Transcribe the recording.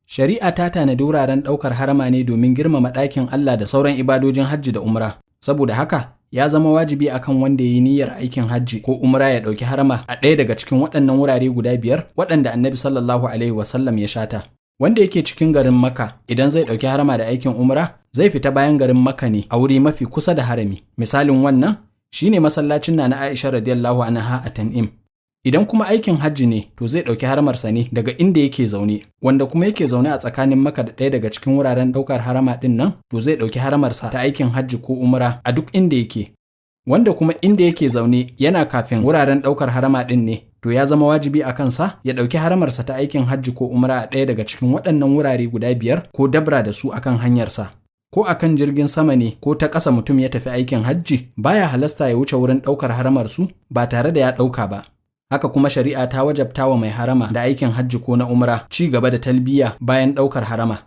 Shari'a ta tanadi wuraren ɗaukar harama ne domin girmama ɗakin Allah da sauran ibadojin hajji da umra. Saboda haka, ya zama wajibi akan wanda ya yi niyyar aikin hajji ko umra ya ɗauki harama a ɗaya daga cikin waɗannan wurare guda 5 waɗanda Annabi sallallahu alaihi wasallam ya shata. Wanda yake cikin garin Makka idan zai ɗauki harama da aikin umra, zai fita bayan garin Makka ne a wuri mafi kusa da harami. Misalin wannan shine masallacin Nana Aisha radiyallahu anha a Tan'im. Idan kuma aikin hajji ne, to zai ɗauki haramarsa ne daga inda yake zaune, wanda kuma yake zaune a tsakanin Makka da ɗaya daga cikin wuraren ɗaukar harama ɗin nan, to zai ɗauki haramarsa ta aikin hajji ko umra a duk inda yake. Wanda kuma inda yake zaune yana kafin wuraren ɗaukar harama ɗin ne, to ya zama wajibi a kansa ya ɗauki haramarsa ta aikin hajji ko umra a ɗaya daga cikin waɗannan wurare guda 5 ko dabra da su akan hanyarsa. Ko akan jirgin sama ne ko ta ƙasa mutum ya tafi aikin hajji, baya halasta ya wuce wurin ɗaukar haramarsu ba tare da ya ɗauka ba. Haka kuma shari'a ta wajabta wa mai harama da aikin hajji ko na umra ci gaba da talbiya bayan ɗaukar harama.